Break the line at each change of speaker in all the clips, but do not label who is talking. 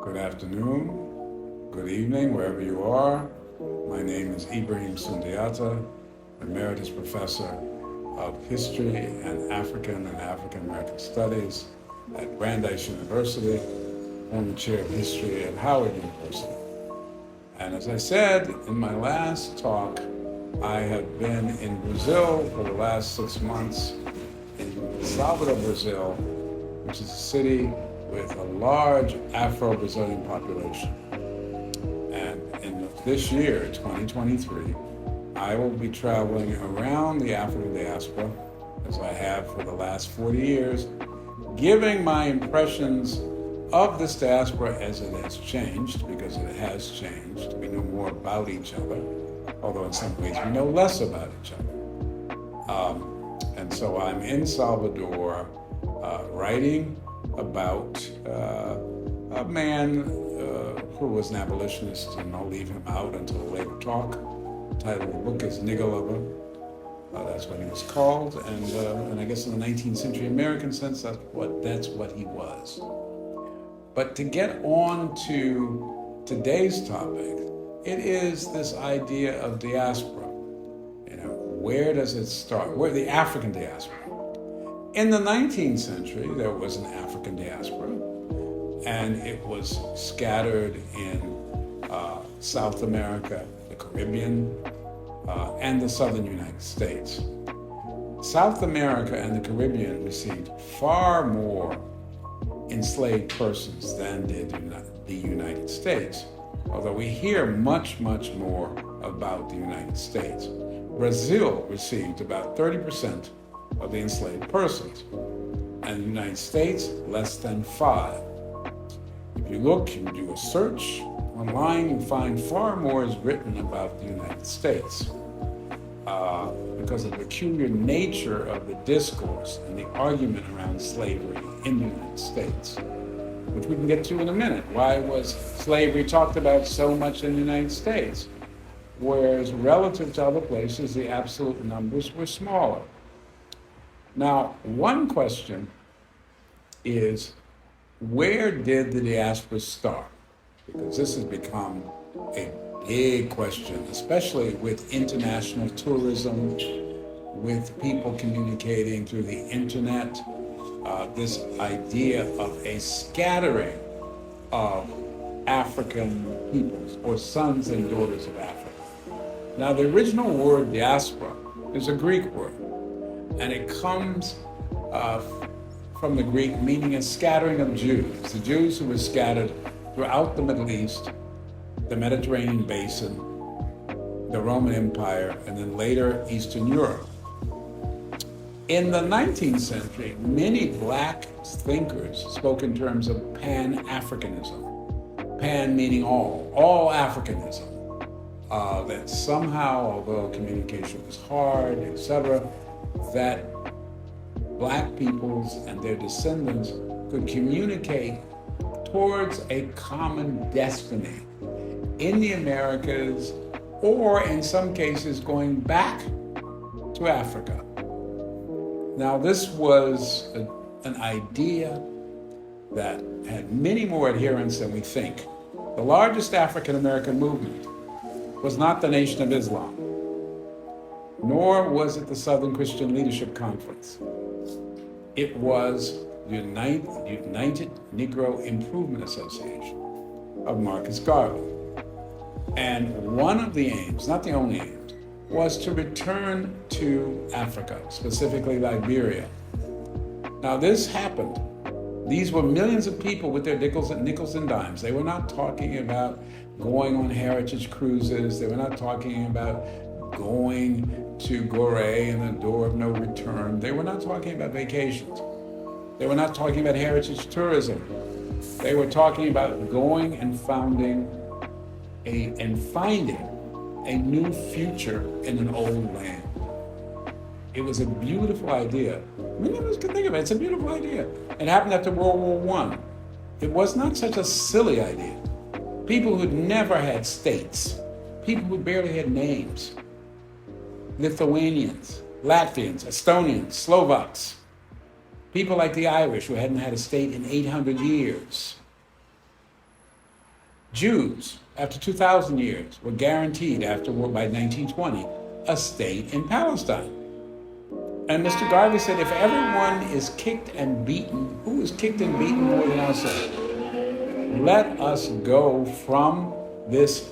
Good afternoon, good evening, wherever you are. My name is Ibrahim Sundiata, Emeritus Professor of History and African American Studies at Brandeis University, and the Chair of History at Howard University. And as I said in my last talk, I have been in Brazil for the last 6 months, in Salvador, Brazil, which is a city with a large Afro-Brazilian population. And in this year, 2023, I will be traveling around the African diaspora, as I have for the last 40 years, giving my impressions of this diaspora as it has changed, because it has changed. We know more about each other, although in some ways we know less about each other. And so I'm in Salvador writing about a man who was an abolitionist, and I'll leave him out until a later talk. The title of the book is Nigger Lover. That's what he was called, and I guess in the 19th century American sense, that's what he was. But to get on to today's topic, it is this idea of diaspora. Where does it start? Where the African diaspora? In the 19th century, there was an African diaspora, and it was scattered in South America, the Caribbean, and the southern United States. South America and the Caribbean received far more enslaved persons than did the United States, although we hear much, much more about the United States. Brazil received about 30% of the enslaved persons, and the United States less than 5%. If you look, you do a search online, you find far more is written about the United States because of the peculiar nature of the discourse and the argument around slavery in the United States, which we can get to in a minute. Why was slavery talked about so much in the United States, whereas relative to other places, the absolute numbers were smaller? Now, one question is, where did the diaspora start? Because this has become a big question, especially with international tourism, with people communicating through the internet, this idea of a scattering of African peoples, or sons and daughters of Africa. Now, the original word diaspora is a Greek word, and it comes from the Greek meaning a scattering of Jews, the Jews who were scattered throughout the Middle East, the Mediterranean basin, the Roman Empire, and then later Eastern Europe. In the 19th century, many black thinkers spoke in terms of Pan-Africanism. Pan meaning all Africanism. That somehow, although communication was hard, etc., that black peoples and their descendants could communicate towards a common destiny in the Americas, or in some cases going back to Africa. Now, this was an idea that had many more adherents than we think. The largest African American movement was not the Nation of Islam, nor was it the Southern Christian Leadership Conference. It was the United Negro Improvement Association of Marcus Garvey. And one of the aims, not the only aims, was to return to Africa, specifically Liberia. Now, this happened. These were millions of people with their nickels and dimes. They were not talking about going on heritage cruises. They were not talking about going to Gorée and the door of no return. They were not talking about vacations. They were not talking about heritage tourism. They were talking about going and finding a new future in an old land. It was a beautiful idea. Many of us can think of it. It's a beautiful idea. It happened after World War I. It was not such a silly idea. People who'd never had states, people who barely had names, Lithuanians, Latvians, Estonians, Slovaks, people like the Irish who hadn't had a state in 800 years, Jews, after 2,000 years, were guaranteed afterward by 1920 a state in Palestine. And Mr. Garvey said, if everyone is kicked and beaten, who is kicked and beaten more than ourselves? Let us go from this,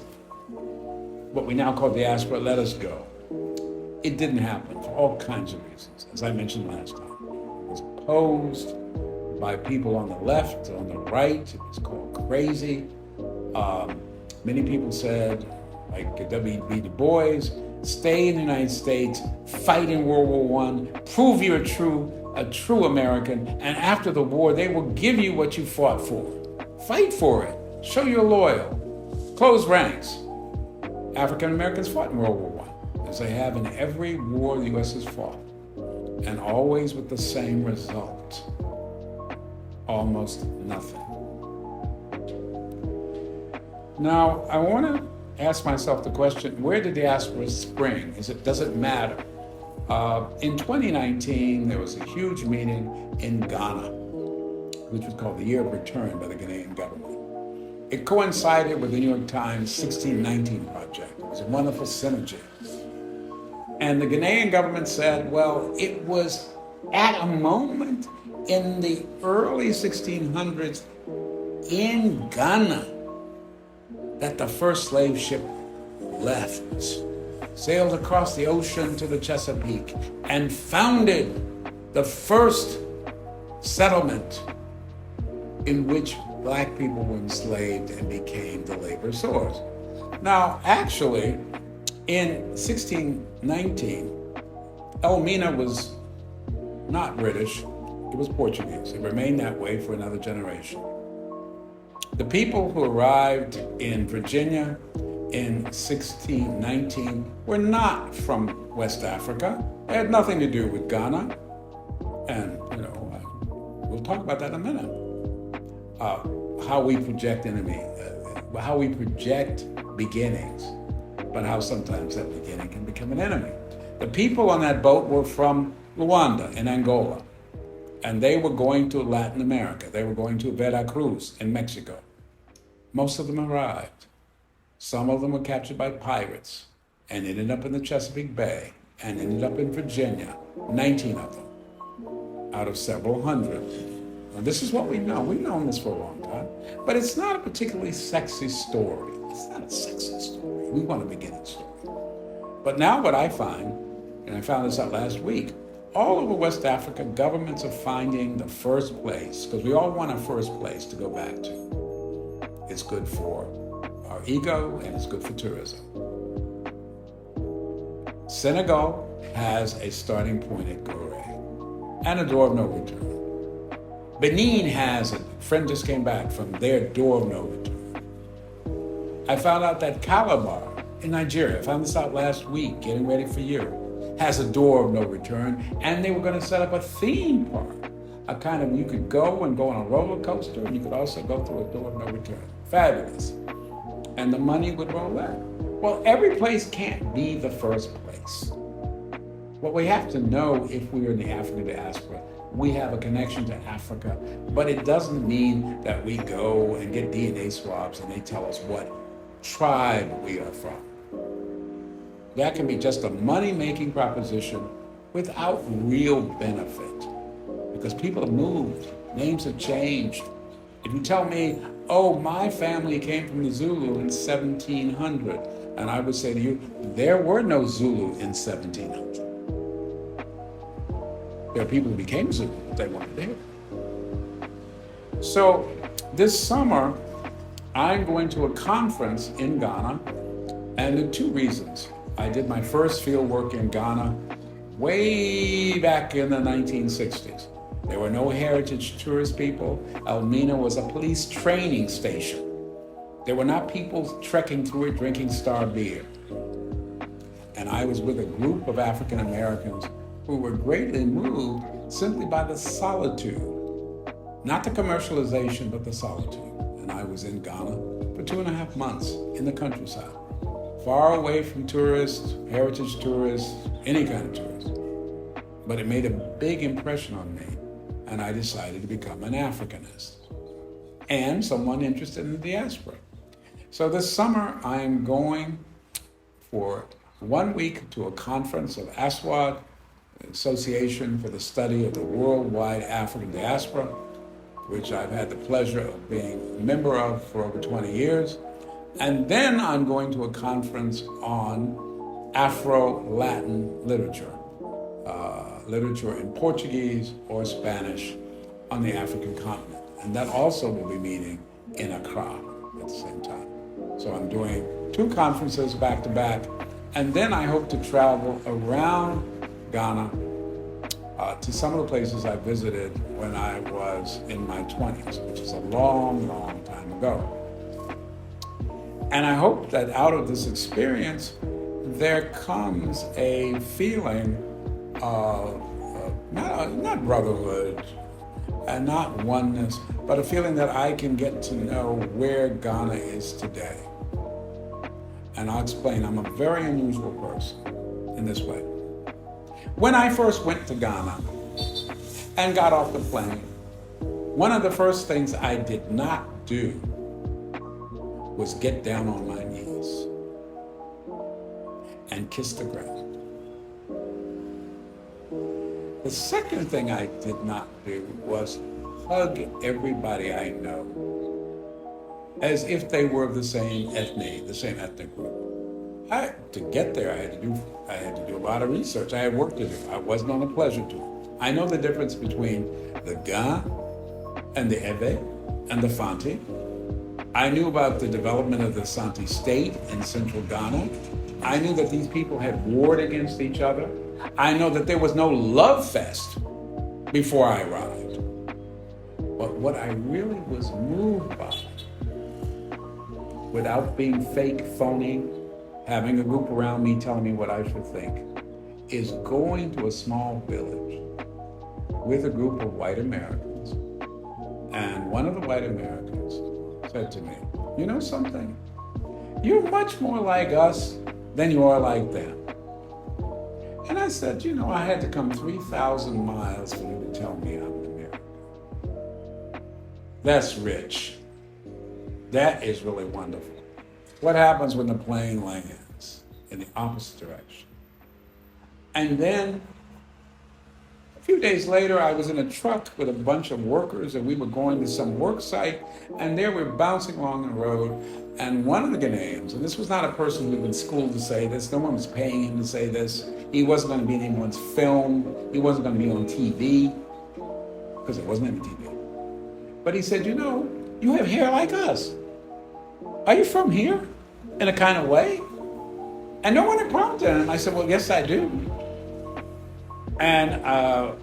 what we now call diaspora, let us go. It didn't happen for all kinds of reasons, as I mentioned last time. It was opposed by people on the left, on the right. It was called crazy. Many people said, like W.B. Du Bois, stay in the United States, fight in World War I, prove you're a true American, and after the war, they will give you what you fought for. Fight for it. Show you're loyal. Close ranks. African Americans fought in World War I, as they have in every war the U.S. has fought, and always with the same result. Almost nothing. Now, I want to ask myself the question, where did diaspora spring? Does it matter? In 2019, there was a huge meeting in Ghana, which was called the Year of Return by the Ghanaian government. It coincided with the New York Times 1619 project. It was a wonderful synergy. And the Ghanaian government said, well, it was at a moment in the early 1600s in Ghana that the first slave ship left, sailed across the ocean to the Chesapeake, and founded the first settlement in which Black people were enslaved and became the labor source. Now, actually, in 1619, Elmina was not British, it was Portuguese. It remained that way for another generation. The people who arrived in Virginia in 1619 were not from West Africa. They had nothing to do with Ghana. And, we'll talk about that in a minute. How we project how we project beginnings, but how sometimes that beginning can become an enemy. The people on that boat were from Luanda in Angola, and they were going to Latin America. They were going to Veracruz in Mexico. Most of them arrived. Some of them were captured by pirates and ended up in the Chesapeake Bay and ended up in Virginia, 19 of them, out of several hundred. And this is what we know. We've known this for a long time. But it's not a particularly sexy story. It's not a sexy story. We want a beginning story. But now what I find, and I found this out last week, all over West Africa, governments are finding the first place, because we all want a first place to go back to. It's good for our ego and it's good for tourism. Senegal has a starting point at Gorée and a door of no return. Benin has a friend just came back from their door of no return. I found out that Calabar in Nigeria, I found this out last week, getting ready for you, has a door of no return, and they were going to set up a theme park. You could go and go on a roller coaster, and you could also go through a door of no return. Fabulous. And the money would roll in. Well, every place can't be the first place. What we have to know, if we are in the African diaspora, we have a connection to Africa, but it doesn't mean that we go and get DNA swabs and they tell us what tribe we are from. That can be just a money-making proposition without real benefit, because people have moved, names have changed. If you tell me, oh, my family came from the Zulu in 1700, and I would say to you, there were no Zulu in 1700. There are people who became Zulu, but they weren't there. So this summer, I'm going to a conference in Ghana, and there are two reasons. I did my first field work in Ghana way back in the 1960s. There were no heritage tourist people. Elmina was a police training station. There were not people trekking through it drinking Star beer. And I was with a group of African Americans who were greatly moved simply by the solitude. Not the commercialization, but the solitude. And I was in Ghana for 2.5 months in the countryside, far away from tourists, heritage tourists, any kind of tourists. But it made a big impression on me, and I decided to become an Africanist and someone interested in the diaspora. So this summer, I'm going for 1 week to a conference of ASWAD, Association for the Study of the Worldwide African Diaspora, which I've had the pleasure of being a member of for over 20 years. And then I'm going to a conference on Afro-Latin literature, literature in Portuguese or Spanish on the African continent. And that also will be meeting in Accra at the same time. So I'm doing 2 conferences back to back, and then I hope to travel around Ghana to some of the places I visited when I was in my 20s, which is a long, long time ago. And I hope that out of this experience, there comes a feeling of not brotherhood and not oneness, but a feeling that I can get to know where Ghana is today. And I'll explain, I'm a very unusual person in this way. When I first went to Ghana and got off the plane, one of the first things I did not do was get down on my knees and kiss the ground. The second thing I did not do was hug everybody I know as if they were of the same ethnic group. To get there, I had to do a lot of research. I had work to do. I wasn't on a pleasure tour. I know the difference between the Ga and the Eve and the Fanti. I knew about the development of the Santi state in central Ghana. I knew that these people had warred against each other. I know that there was no love fest before I arrived. But what I really was moved by, without being fake, phony, having a group around me telling me what I should think, is going to a small village with a group of white Americans. And one of the white Americans said to me, "You know something? You're much more like us than you are like them." And I said, I had to come 3,000 miles for you to tell me I'm an American. That's rich. That is really wonderful. What happens when the plane lands in the opposite direction? And then a few days later, I was in a truck with a bunch of workers, and we were going to some work site, and there we were bouncing along the road, and one of the Ghanaians, and this was not a person who'd been schooled to say this, no one was paying him to say this, he wasn't going to be in anyone's film, he wasn't going to be on TV, because there wasn't any TV. But he said, you have hair like us. Are you from here? In a kind of way? And no one had prompted him. I said, well, yes, I do. And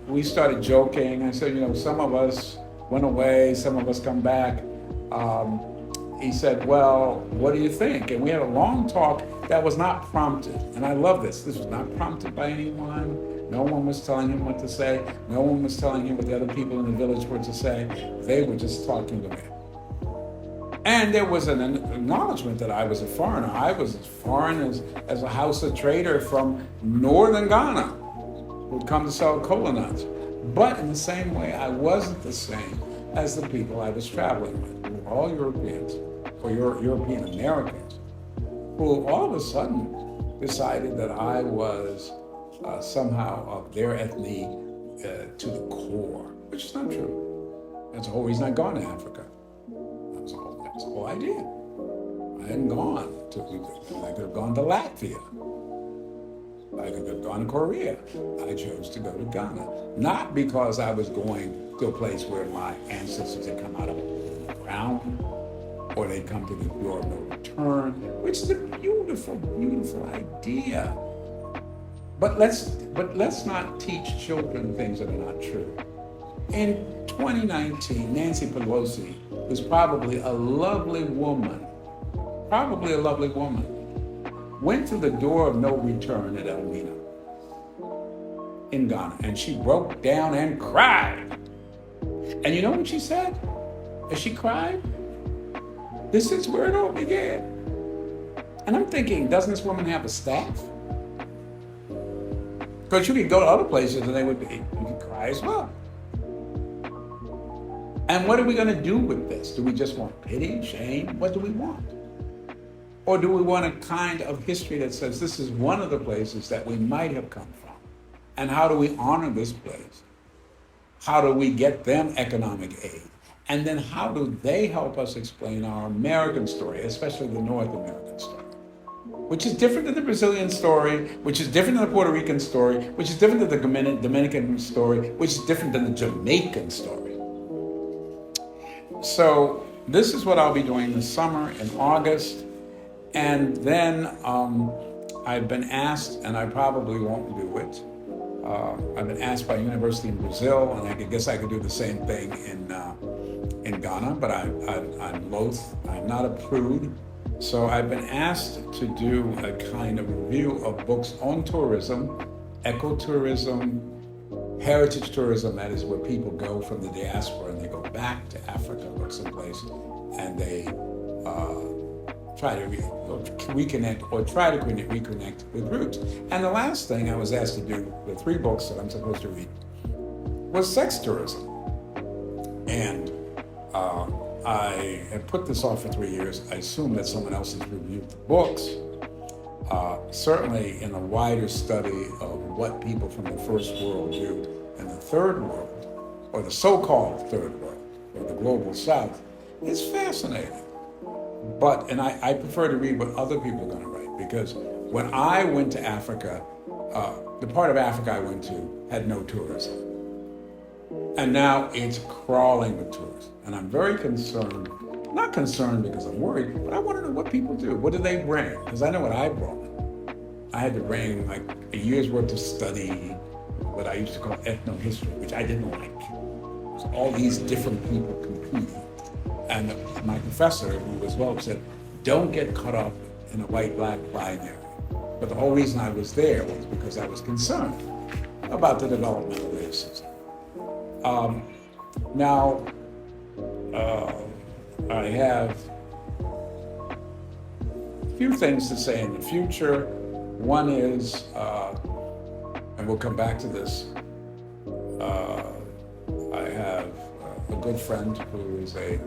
we started joking. I said, some of us went away, some of us come back. He said, well, what do you think? And we had a long talk that was not prompted. And I love this. This was not prompted by anyone. No one was telling him what to say. No one was telling him what the other people in the village were to say. They were just talking to me. And there was an acknowledgement that I was a foreigner. I was as foreign as a Hausa trader from northern Ghana who would come to sell cola nuts. But in the same way, I wasn't the same as the people I was traveling with, who were all Europeans, or European Americans, who all of a sudden decided that I was somehow of their ethnic to the core, which is not true. That's the whole reason I'd gone to Africa. That's the whole idea. I hadn't gone I could have gone to Latvia. I could have gone to Korea. I chose to go to Ghana. Not because I was going to a place where my ancestors had come out of the ground, or they'd come to the door of no return, which is a beautiful, beautiful idea. But let's not teach children things that are not true. In 2019, Nancy Pelosi, who's probably a lovely woman, went to the door of no return at Elmina in Ghana, and she broke down and cried. And you know what she said as she cried? This is where it all began. And I'm thinking, doesn't this woman have a staff? Because you could go to other places and you could cry as well. And what are we going to do with this? Do we just want pity, shame? What do we want? Or do we want a kind of history that says this is one of the places that we might have come from? And how do we honor this place? How do we get them economic aid? And then how do they help us explain our American story, especially the North American story, which is different than the Brazilian story, which is different than the Puerto Rican story, which is different than the Dominican story, which is different than the Jamaican story. So this is what I'll be doing this summer in August. And then I've been asked, and I probably won't do it, I've been asked by a university in Brazil, and I guess I could do the same thing in Ghana, but I'm loath, I'm not a prude. So I've been asked to do a kind of review of books on tourism, ecotourism, heritage tourism, that is where people go from the diaspora and they go back to Africa or someplace, and they try to reconnect or try to reconnect with roots. And the last thing I was asked to do, the 3 books that I'm supposed to read, was sex tourism. And I have put this off for 3 years. I assume that someone else has reviewed the books. Certainly in a wider study of what people from the first world do in the third world, or the so-called third world, or the global south, is fascinating. But, and I prefer to read what other people are going to write, because when I went to Africa, the part of Africa I went to had no tourism. And now it's crawling with tourists. And I'm very concerned, not concerned because I'm worried, but I want to know what people do. What do they bring? Because I know what I brought. I had to bring like a year's worth of study, what I used to call ethnohistory, which I didn't like. So all these different people competing. And my professor, who was well, said, don't get caught up in a white-black binary. But the whole reason I was there was because I was concerned about the development of racism. Now, I have a few things to say in the future. One is, and we'll come back to this, I have a good friend who is a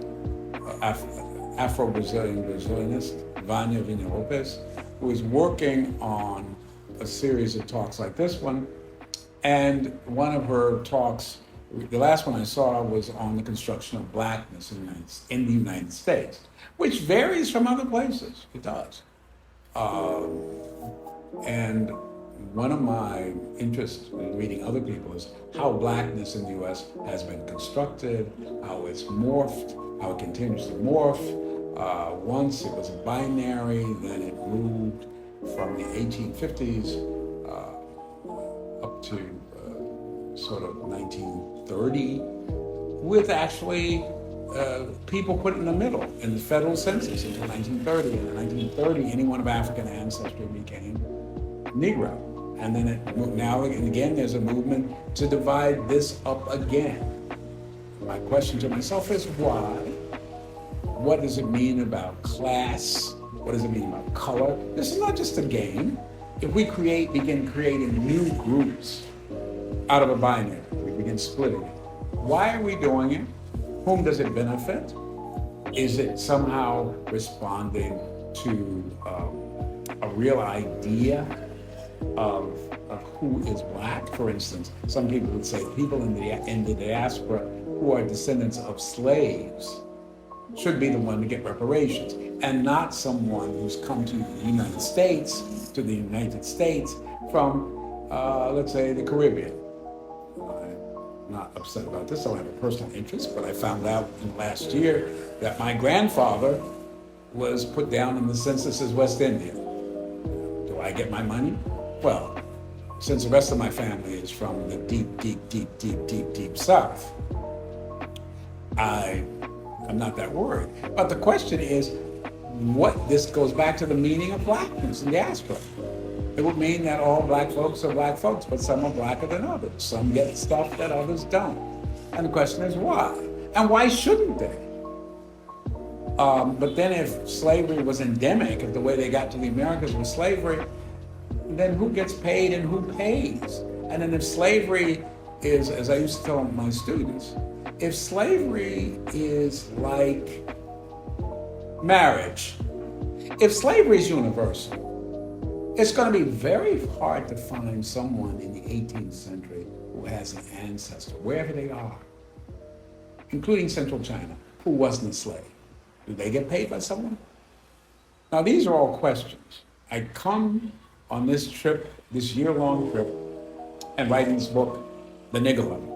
Afro-Brazilianist, Vânia Vinha-Lopes, who is working on a series of talks like this one. And one of her talks, the last one I saw, was on the construction of blackness in the United States, which varies from other places. It does. And one of my interests in reading other people is how blackness in the U.S. has been constructed, how it's morphed, how it continues to morph. Once it was a binary, then it moved from the 1850s up to sort of 1930, with actually people put in the middle in the federal census until 1930. And in 1930, anyone of African ancestry became Negro. And then now and again, there's a movement to divide this up again. My question to myself is why? What does it mean about class? What does it mean about color? This is not just a game. If we begin creating new groups out of a binary, we begin splitting it. Why are we doing it? Whom does it benefit? Is it somehow responding to a real idea of who is black? For instance, some people would say people in the diaspora who are descendants of slaves should be the one to get reparations, and not someone who's come to the United States from, let's say, the Caribbean. I'm not upset about this, I don't have a personal interest, but I found out in the last year that my grandfather was put down in the census as West Indian. Do I get my money? Well, since the rest of my family is from the deep South, I'm not that worried. But the question is, this goes back to the meaning of blackness in diaspora. It would mean that all black folks are black folks, but some are blacker than others. Some get stuff that others don't. And the question is why? And why shouldn't they? But then if slavery was endemic, if the way they got to the Americas was slavery, then who gets paid and who pays? And then if slavery is, as I used to tell my students, if slavery is like marriage, if slavery is universal, it's going to be very hard to find someone in the 18th century who has an ancestor, wherever they are, including Central China, who wasn't a slave. Do they get paid by someone? Now, these are all questions. I come on this trip, this year-long trip, and writing this book, The Nigger Level,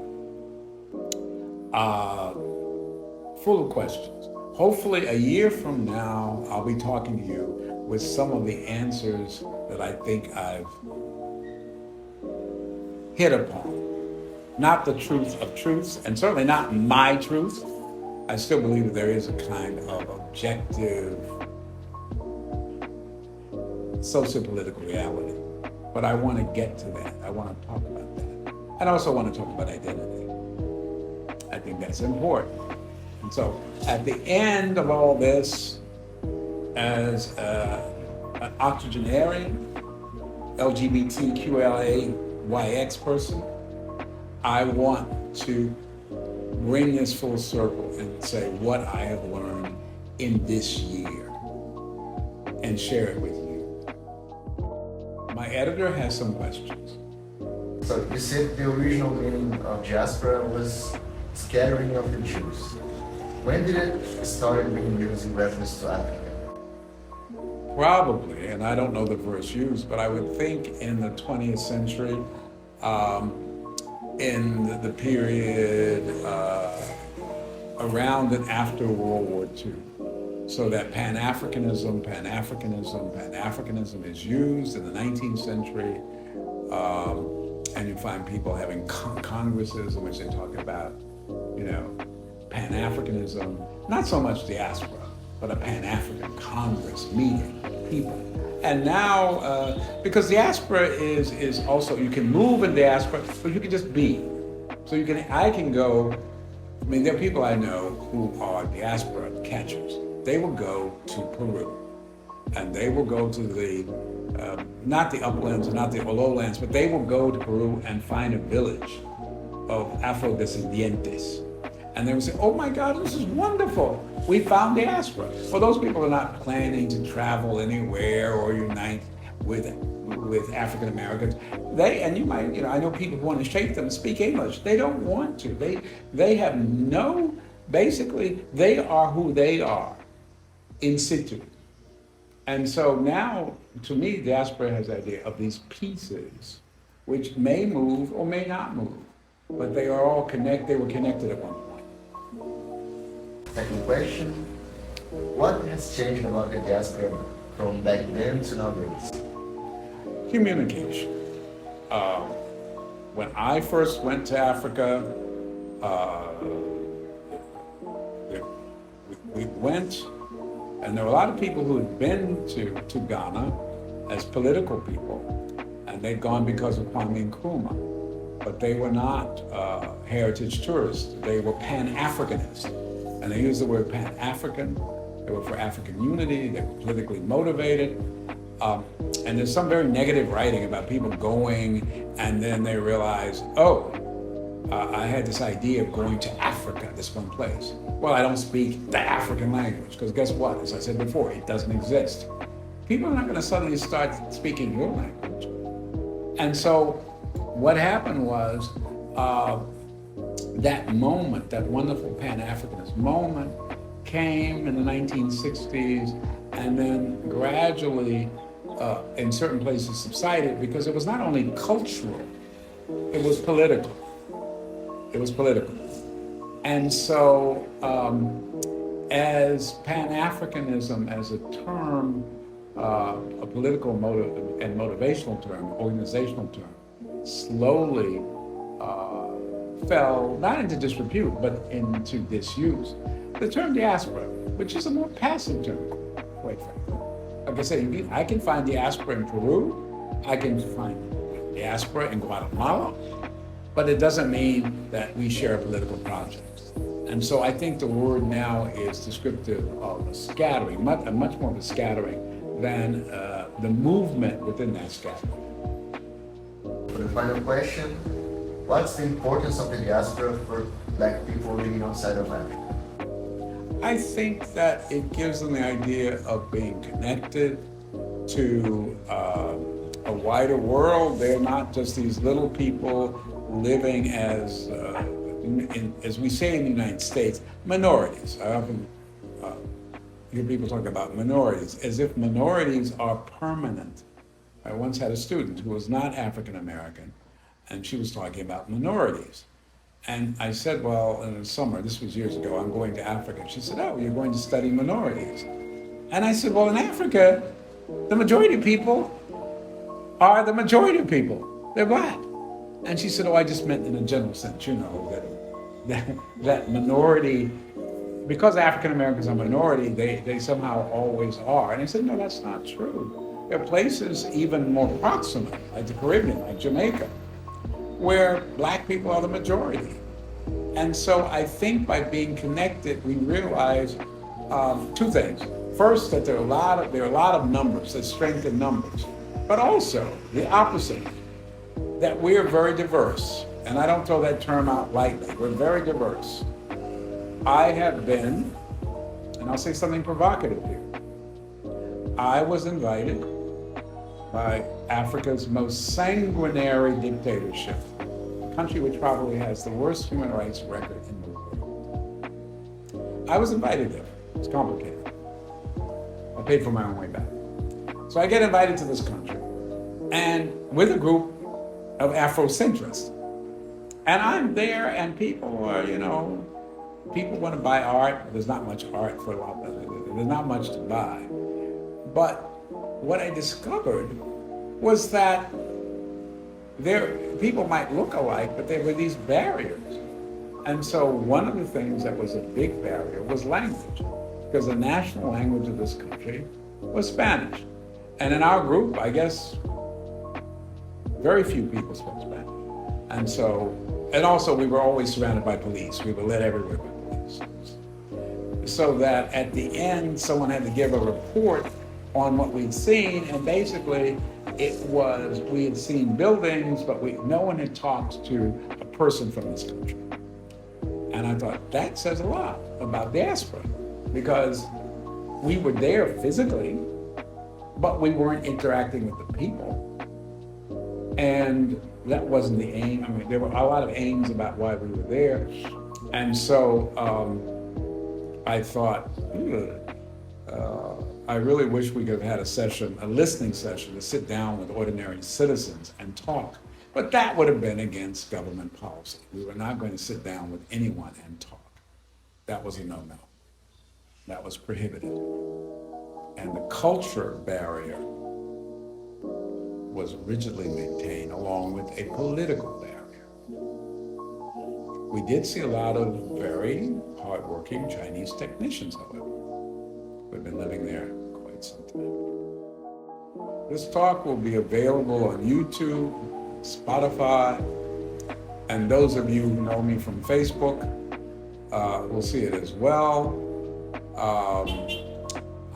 full of questions. Hopefully, a year from now, I'll be talking to you with some of the answers that I think I've hit upon. Not the truth of truths, and certainly not my truth. I still believe that there is a kind of objective socio-political reality. But I want to get to that. I want to talk about that. And I also want to talk about identity. I think that's important. And so at the end of all this, as an octogenarian, LGBTQIAYX person, I want to bring this full circle and say what I have learned in this year and share it with you. My editor has some questions.
So you said the original meaning of diaspora was scattering of the Jews. When did it start being used in reference to Africa?
Probably, and I don't know the verse used, but I would think in the 20th century, in the period around and after World War II. So that Pan-Africanism is used in the 19th century, and you find people having congresses in which they talk about, Pan-Africanism, not so much diaspora, but a Pan-African Congress meeting people. And now, because diaspora is also, you can move in diaspora, but you can just be. So I can go, there are people I know who are diaspora catchers. They will go to Peru, and they will go to the, not the uplands and not the lowlands, but they will go to Peru and find a village of Afrodescendientes. And they will say, oh my God, this is wonderful. We found diaspora. Well, those people are not planning to travel anywhere or unite with African Americans. And you might, I know people who want to shape them, speak English. They don't want to. They have basically, they are who they are in situ. And so now, to me, diaspora has the idea of these pieces which may move or may not move, but they are all they were connected at one point.
Second question, what has changed about the diaspora from back then to nowadays?
Communication. When I first went to Africa, we went, and there were a lot of people who had been to Ghana as political people, and they'd gone because of Kwame Nkrumah, but they were not heritage tourists. They were Pan-Africanists, and they used the word Pan-African. They were for African unity. They were politically motivated. And there's some very negative writing about people going, and then they realize, I had this idea of going to Africa, this one place. Well, I don't speak the African language, because guess what? As I said before, it doesn't exist. People are not going to suddenly start speaking your language. And so what happened was that moment, that wonderful Pan-Africanist moment came in the 1960s, and then gradually in certain places subsided because it was not only cultural, it was political. It was political. And so as Pan-Africanism as a term, a political motive and motivational term, organizational term, slowly fell not into disrepute, but into disuse. The term diaspora, which is a more passive term, quite frankly. Like I said, I can find diaspora in Peru, I can find diaspora in Guatemala, but it doesn't mean that we share political projects. And so I think the word now is descriptive of a scattering, much more of a scattering than the movement within that scattering.
For the final question, what's the importance of the diaspora for Black people living outside of Africa?
I think that it gives them the idea of being connected to a wider world. They're not just these little people living as we say in the United States, minorities. I often hear people talk about minorities as if minorities are permanent. I once had a student who was not African American, and she was talking about minorities. And I said, well, in the summer, this was years ago, I'm going to Africa. She said, oh, you're going to study minorities. And I said, well, in Africa, the majority of people are the majority of people. They're black. And she said, oh, I just meant in a general sense, you know, that minority, because African Americans are a minority, they somehow always are. And I said, no, that's not true. There are places even more proximate, like the Caribbean, like Jamaica, where black people are the majority. And so I think by being connected, we realize two things. First, that there are a lot of numbers, there's strength in numbers, but also the opposite, that we are very diverse. And I don't throw that term out lightly. We're very diverse. I have been, and I'll say something provocative here, I was invited by Africa's most sanguinary dictatorship, a country which probably has the worst human rights record in the world. I was invited there. It's complicated. I paid for my own way back. So I get invited to this country, and with a group of Afrocentrists. And I'm there, and people are, people want to buy art. There's not much art for a lot of it. There's not much to buy. But what I discovered was that people might look alike, but there were these barriers. And so one of the things that was a big barrier was language, because the national language of this country was Spanish. And in our group, I guess, very few people spoke Spanish. And also we were always surrounded by police. We were led everywhere by police. So that at the end, someone had to give a report on what we'd seen, and basically we had seen buildings, but no one had talked to a person from this country. And I thought, that says a lot about diaspora, because we were there physically, but we weren't interacting with the people. And that wasn't the aim. I mean, there were a lot of aims about why we were there. And so I thought, I really wish we could have had a listening session to sit down with ordinary citizens and talk. But that would have been against government policy. We were not going to sit down with anyone and talk. That was a no-no. That was prohibited. And the culture barrier was rigidly maintained along with a political barrier. We did see a lot of very hardworking Chinese technicians, however, who have been living there quite some time. This talk will be available on YouTube, Spotify, and those of you who know me from Facebook will see it as well.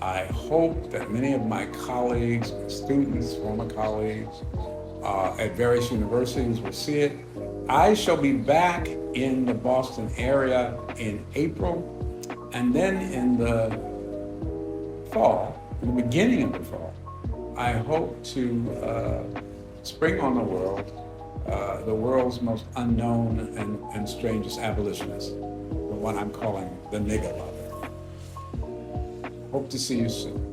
I hope that many of my colleagues, students, former colleagues at various universities will see it. I shall be back in the Boston area in April, and then in the fall, in the beginning of the fall, I hope to spring on the world's most unknown and strangest abolitionist, the one I'm calling the nigger lover. Hope to see you soon.